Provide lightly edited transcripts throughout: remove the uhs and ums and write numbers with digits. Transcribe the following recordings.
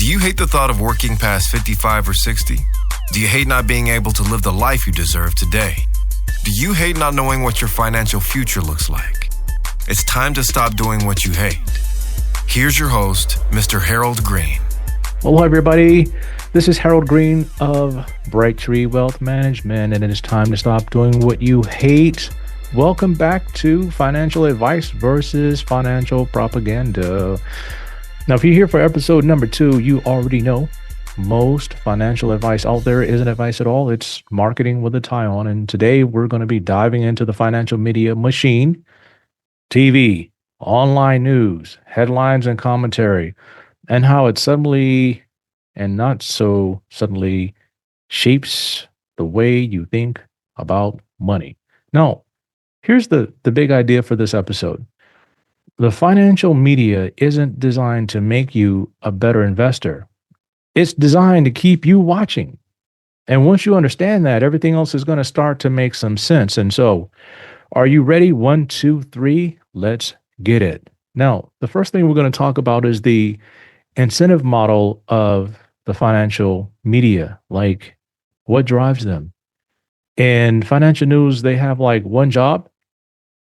Do you hate the thought of working past 55 or 60? Do you hate not being able to live the life you deserve today? Do you hate not knowing what your financial future looks like? It's time to stop doing what you hate. Here's your host, Mr. Harold Green. Hello, everybody. This is Harold Green of Bright Tree Wealth Management, and it is time to stop doing what you hate. Welcome back to Financial Advice versus Financial Propaganda. Now, if you're here for episode number 2, you already know most financial advice out there isn't advice at all. It's marketing with a tie on. And today we're going to be diving into the financial media machine, TV, online news, headlines and commentary, and how it suddenly and not so suddenly shapes the way you think about money. Now, here's the big idea for this episode. The financial media isn't designed to make you a better investor. It's designed to keep you watching. And once you understand that, everything else is going to start to make some sense. And so, are you ready? 1, 2, 3, let's get it. Now, the first thing we're going to talk about is the incentive model of the financial media. Like, what drives them? In financial news, they have like one job,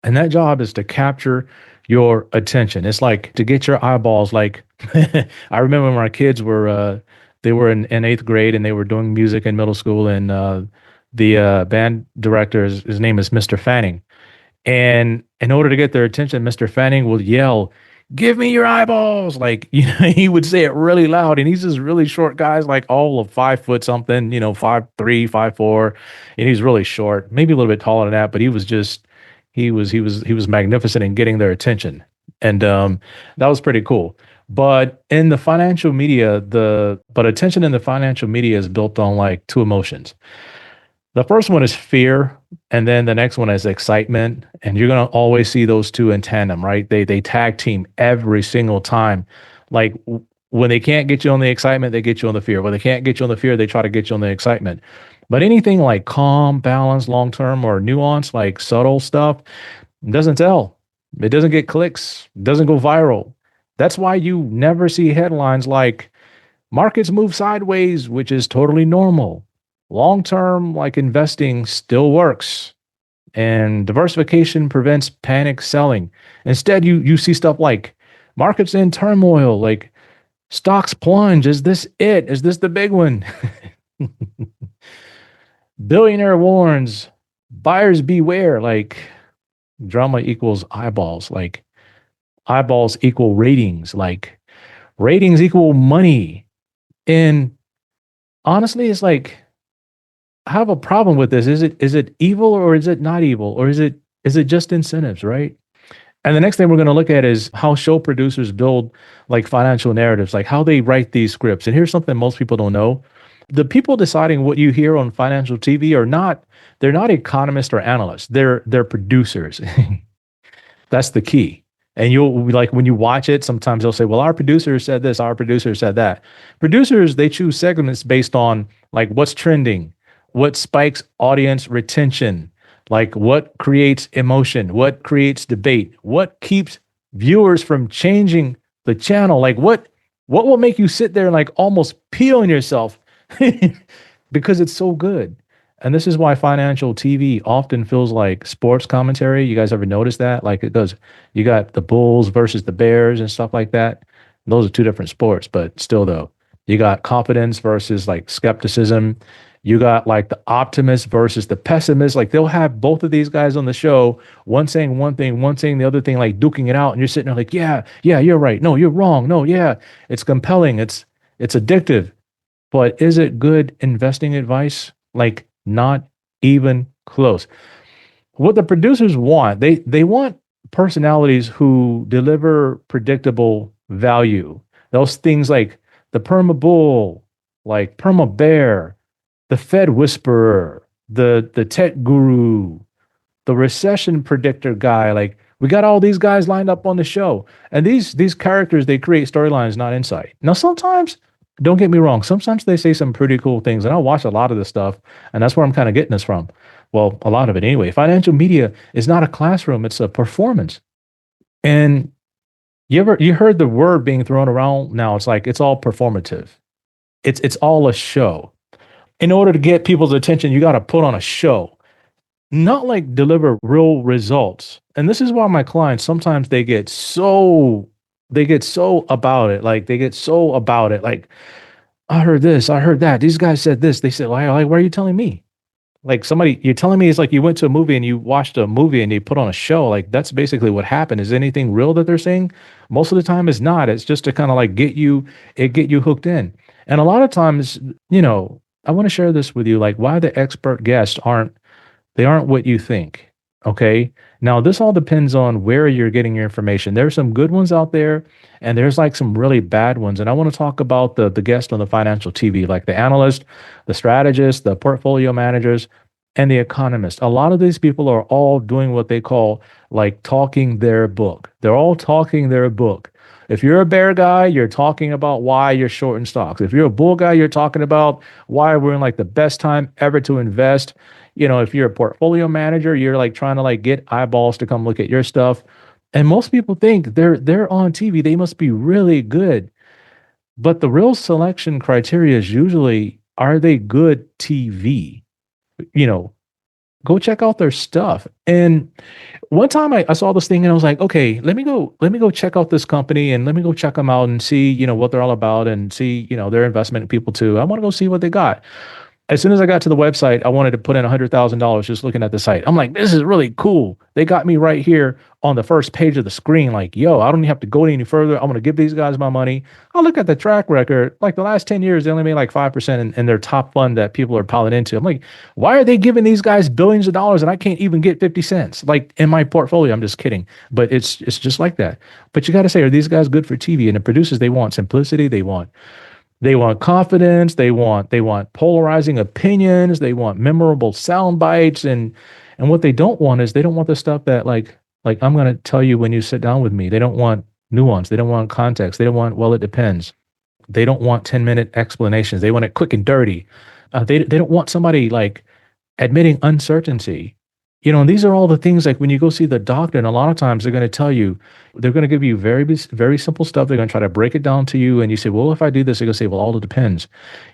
and that job is to capture your attention. It's like to get your eyeballs. Like, I remember when my kids were, they were in 8th grade and they were doing music in middle school, and the band director, his name is Mr. Fanning. And in order to get their attention, Mr. Fanning would yell, "Give me your eyeballs!" Like, he would say it really loud. And he's this really short guy, like all of 5 foot something, 5'3", 5'4", and he's really short, maybe a little bit taller than that. But he was magnificent in getting their attention, and that was pretty cool. But in the financial media, attention in the financial media is built on like 2 emotions. The first one is fear, and then the next one is excitement. And you're going to always see those 2 in tandem, right? They tag team every single time. Like when they can't get you on the excitement, they get you on the fear. When they can't get you on the fear, they try to get you on the excitement. But anything like calm, balanced, long-term, or nuance, like subtle stuff, it doesn't sell. It doesn't get clicks. It doesn't go viral. That's why you never see headlines like markets move sideways, which is totally normal. Long-term, like investing, still works. And diversification prevents panic selling. Instead, you see stuff like markets in turmoil, like stocks plunge. Is this it? Is this the big one? Billionaire warns, buyers beware. Like drama equals eyeballs. Like eyeballs equal ratings. Like ratings equal money. And honestly, it's like, I have a problem with this. Is it evil or is it not evil? Or is it just incentives, right? And the next thing we're going to look at is how show producers build like financial narratives, like how they write these scripts. And here's something most people don't know. The people deciding what you hear on financial TV they're not economists or analysts. They're producers. That's the key. And you'll like when you watch it, sometimes they'll say, well, our producer said this, our producer said that. Producers, they choose segments based on like what's trending, what spikes audience retention, like what creates emotion, what creates debate, what keeps viewers from changing the channel, like what will make you sit there and like almost pee on yourself because it's so good. And this is why financial TV often feels like sports commentary. You guys ever notice that? Like it does. You got the Bulls versus the Bears and stuff like that. Those are 2 different sports, but still though, you got confidence versus like skepticism. You got like the optimist versus the pessimist. Like they'll have both of these guys on the show, one saying one thing, one saying the other thing, like duking it out. And you're sitting there like, yeah, you're right. No, you're wrong. No, yeah. It's compelling. It's addictive. But is it good investing advice? Like not even close. What the producers want, they want personalities who deliver predictable value. Those things like the perma bull, like perma bear, the Fed whisperer, the tech guru, the recession predictor guy. Like we got all these guys lined up on the show. And these characters, they create storylines, not insight. Now, sometimes, don't get me wrong, sometimes they say some pretty cool things. And I watch a lot of this stuff. And that's where I'm kind of getting this from. Well, a lot of it anyway. Financial media is not a classroom. It's a performance. And You heard the word being thrown around now? It's like it's all performative. It's all a show. In order to get people's attention, you got to put on a show, not like deliver real results. And this is why my clients sometimes they get so about it. Like they get so about it. Like I heard this, I heard that. These guys said this. They said, like, why are you telling me? Like somebody, you're telling me it's like you went to a movie and you watched a movie and you put on a show. Like that's basically what happened. Is anything real that they're saying? Most of the time it's not. It's just to kind of like get you hooked in. And a lot of times, I want to share this with you, like why the expert guests aren't what you think. Okay. Now, this all depends on where you're getting your information. There's some good ones out there, and there's like some really bad ones. And I want to talk about the guest on the financial TV, like the analyst, the strategist, the portfolio managers, and the economist. A lot of these people are all doing what they call like talking their book. They're all talking their book. If you're a bear guy, you're talking about why you're shorting stocks. If you're a bull guy, you're talking about why we're in like the best time ever to invest. If you're a portfolio manager, you're like trying to like get eyeballs to come look at your stuff. And most people think they're on TV, they must be really good. But the real selection criteria is usually, are they good TV? You know, Go check out their stuff. And one time I saw this thing and I was like, okay, let me go check out this company and let me go check them out and see, what they're all about and see, their investment in people too. I want to go see what they got. As soon as I got to the website, I wanted to put in $100,000 just looking at the site. I'm like, this is really cool. They got me right here on the first page of the screen. Like, yo, I don't even have to go any further. I'm going to give these guys my money. I look at the track record. Like the last 10 years, they only made like 5% in their top fund that people are piling into. I'm like, why are they giving these guys billions of dollars and I can't even get 50 cents? Like in my portfolio, I'm just kidding. But it's just like that. But you got to say, are these guys good for TV? And the producers, they want simplicity. They want confidence. They want polarizing opinions. They want memorable sound bites. And what they don't want is they don't want the stuff that like I'm going to tell you when you sit down with me. They don't want nuance. They don't want context. They don't want, well, it depends. They don't want 10-minute explanations. They want it quick and dirty. They don't want somebody like admitting uncertainty. And these are all the things like when you go see the doctor, and a lot of times they're going to tell you, they're going to give you very, very simple stuff. They're going to try to break it down to you. And you say, well, if I do this, they're going to say, well, all it depends.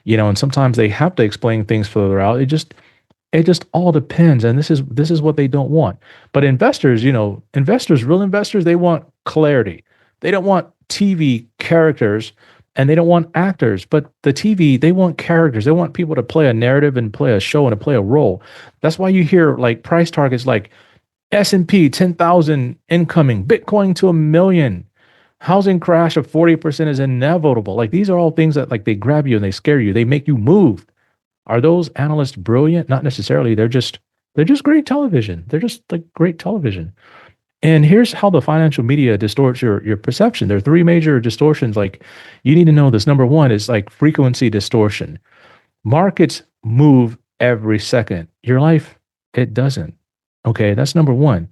And sometimes they have to explain things further out. It just all depends. And this is what they don't want. But investors, real investors, they want clarity. They don't want TV characters and they don't want actors. But the TV, they want characters. They want people to play a narrative and play a show and to play a role. That's why you hear like price targets like S&P 10,000 incoming, Bitcoin to 1 million. Housing crash of 40% is inevitable. Like these are all things that like they grab you and they scare you. They make you move. Are those analysts brilliant? Not necessarily. They're just great television. They're just like great television. And here's how the financial media distorts your perception. There are three major distortions. Like you need to know this. Number one is like frequency distortion. Markets move every second. Your life, it doesn't. Okay, that's number one.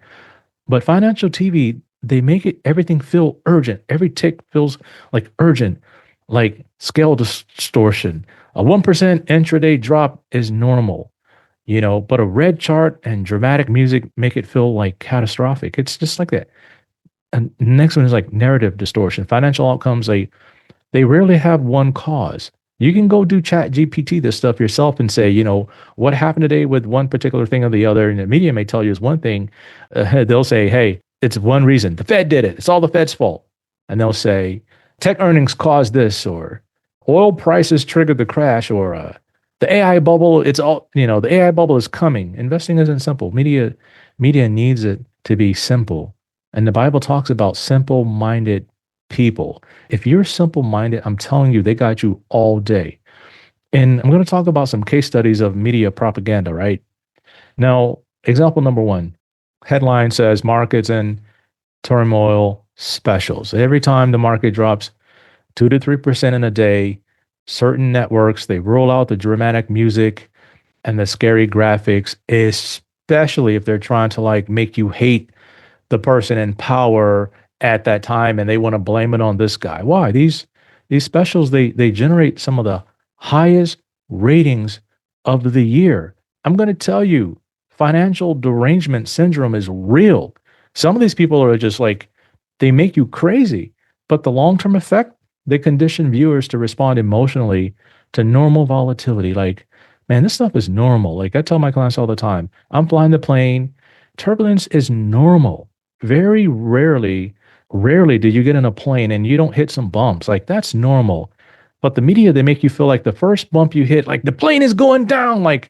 But financial TV, they make it everything feel urgent. Every tick feels like urgent, like scale distortion. A 1% intraday drop is normal, but a red chart and dramatic music make it feel like catastrophic. It's just like that. And next one is like narrative distortion. Financial outcomes, they rarely have one cause. You can go do chat GPT this stuff yourself and say, what happened today with one particular thing or the other. And the media may tell you is one thing. They'll say, hey, it's one reason. The Fed did it. It's all the Fed's fault. And they'll say, tech earnings caused this, or oil prices triggered the crash, or the AI bubble, it's all, the AI bubble is coming. Investing isn't simple. Media needs it to be simple. And the Bible talks about simple-minded people. If you're simple-minded, I'm telling you, they got you all day. And I'm going to talk about some case studies of media propaganda, right? Now, example number one, headline says markets in turmoil specials. Every time the market drops 2 to 3% in a day, certain networks, they roll out the dramatic music and the scary graphics, especially if they're trying to like make you hate the person in power at that time and they want to blame it on this guy. Why? These specials, they generate some of the highest ratings of the year. I'm going to tell you, financial derangement syndrome is real. Some of these people are just like They make you crazy. But the long-term effect, they condition viewers to respond emotionally to normal volatility. Like, man, this stuff is normal. Like I tell my clients all the time, I'm flying the plane. Turbulence is normal. Very rarely do you get in a plane and you don't hit some bumps. Like that's normal. But the media, they make you feel like the first bump you hit, like the plane is going down. Like,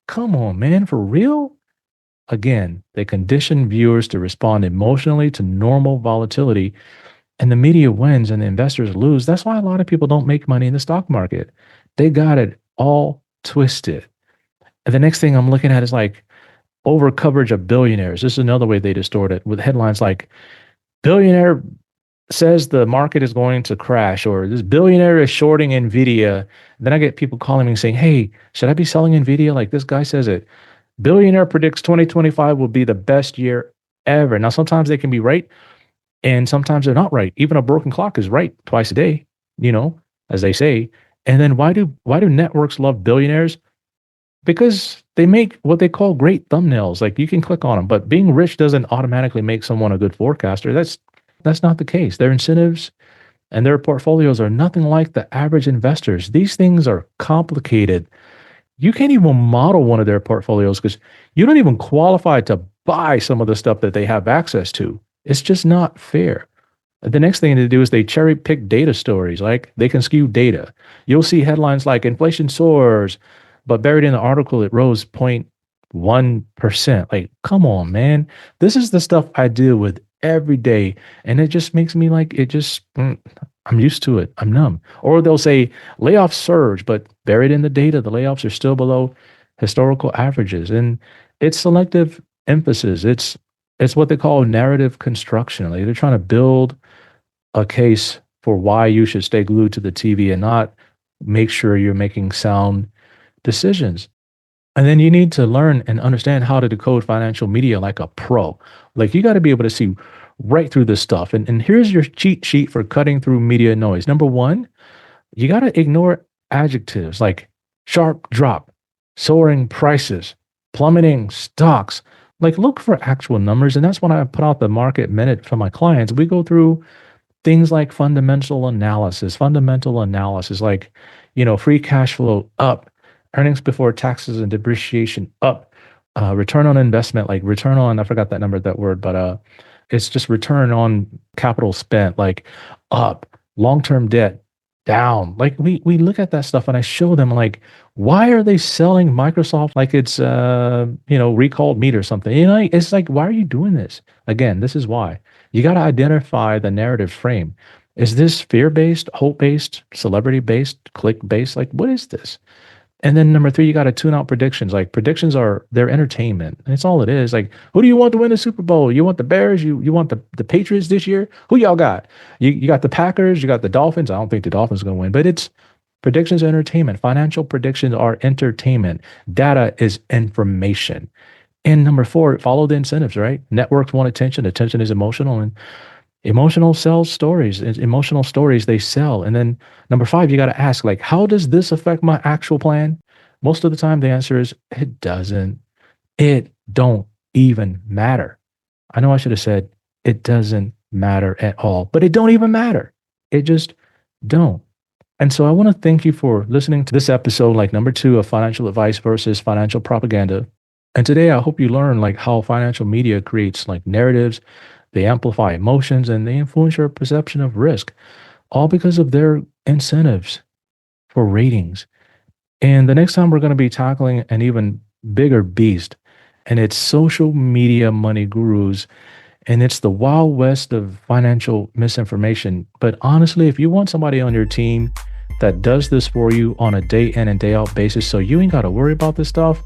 come on, man, for real? Again, they condition viewers to respond emotionally to normal volatility, and the media wins and the investors lose. That's why a lot of people don't make money in the stock market. They got it all twisted. And the next thing I'm looking at is like over coverage of billionaires. This is another way they distort it with headlines like billionaire says the market is going to crash, or this billionaire is shorting Nvidia. Then I get people calling me saying, hey, should I be selling Nvidia? Like this guy says it. Billionaire predicts 2025 will be the best year ever. Now, sometimes they can be right, and sometimes they're not right. Even a broken clock is right twice a day, as they say. And then why do networks love billionaires? Because they make what they call great thumbnails. Like you can click on them, but being rich doesn't automatically make someone a good forecaster. That's not the case. Their incentives and their portfolios are nothing like the average investors. These things are complicated. You can't even model one of their portfolios because you don't even qualify to buy some of the stuff that they have access to. It's just not fair. The next thing they do is they cherry pick data stories. Like they can skew data. You'll see headlines like inflation soars, but buried in the article, it rose 0.1%. Like, come on, man. This is the stuff I deal with every day. And it just makes me like, I'm used to it. I'm numb. Or they'll say layoffs surge, but buried in the data, the layoffs are still below historical averages. And it's selective emphasis. It's what they call narrative construction. Like they're trying to build a case for why you should stay glued to the TV and not make sure you're making sound decisions. And then you need to learn and understand how to decode financial media like a pro. Like you got to be able to see right through this stuff. And here's your cheat sheet for cutting through media noise. Number one, you got to ignore adjectives like sharp drop, soaring prices, plummeting stocks. Like look for actual numbers. And that's when I put out the market minute for my clients. We go through things like fundamental analysis like, free cash flow up, earnings before taxes and depreciation up, return on investment, like return on, I forgot that word, but it's just return on capital spent, like up, long-term debt down. Like we look at that stuff and I show them like, why are they selling Microsoft like it's, recalled meat or something? It's like, why are you doing this? Again, this is why. You got to identify the narrative frame. Is this fear-based, hope-based, celebrity-based, click-based? Like, what is this? And then number three, you got to tune out predictions. Like predictions they're entertainment. And it's all it is. Like, who do you want to win the Super Bowl? You want the Bears? You want the Patriots this year? Who y'all got? You got the Packers, you got the Dolphins. I don't think the Dolphins are going to win, but it's predictions are entertainment. Financial predictions are entertainment. Data is information. And number four, follow the incentives, right? Networks want attention. Attention is emotional, and emotional sells stories. Emotional stories, they sell. And then number five, you got to ask, like, how does this affect my actual plan? Most of the time, the answer is it doesn't. It don't even matter. I know I should have said it doesn't matter at all, but it don't even matter. It just don't. And so I want to thank you for listening to this episode, like number 2 of financial advice versus financial propaganda. And today I hope you learn like how financial media creates like narratives. They amplify emotions and they influence your perception of risk, all because of their incentives for ratings. And the next time we're going to be tackling an even bigger beast, and it's social media money gurus, and it's the wild west of financial misinformation. But honestly, if you want somebody on your team that does this for you on a day in and day out basis, so you ain't got to worry about this stuff,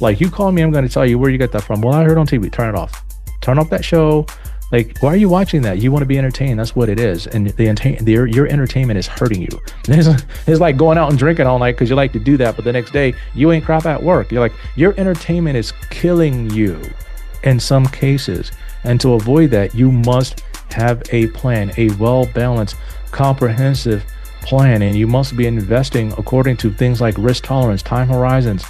like you call me, I'm going to tell you where you get that from. Well, I heard on TV, turn it off. Turn off that show. Like, why are you watching that? You want to be entertained. That's what it is. And your entertainment is hurting you. It's like going out and drinking all night because you like to do that. But the next day, you ain't crap at work. You're like, your entertainment is killing you in some cases. And to avoid that, you must have a plan, a well-balanced, comprehensive plan. And you must be investing according to things like risk tolerance, time horizons.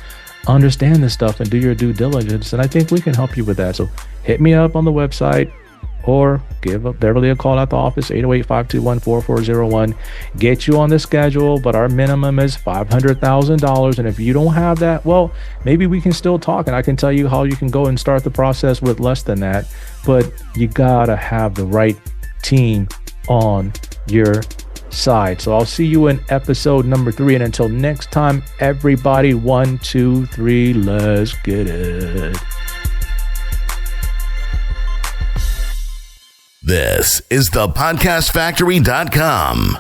Understand this stuff and do your due diligence. And I think we can help you with that. So hit me up on the website. or give Beverly a call at the office, 808-521-4401. Get you on the schedule, but our minimum is $500,000. And if you don't have that, well, maybe we can still talk and I can tell you how you can go and start the process with less than that. But you gotta have the right team on your side. So I'll see you in episode number 3. And until next time, everybody, 1, 2, 3, let's get it. This is the podcastfactory.com.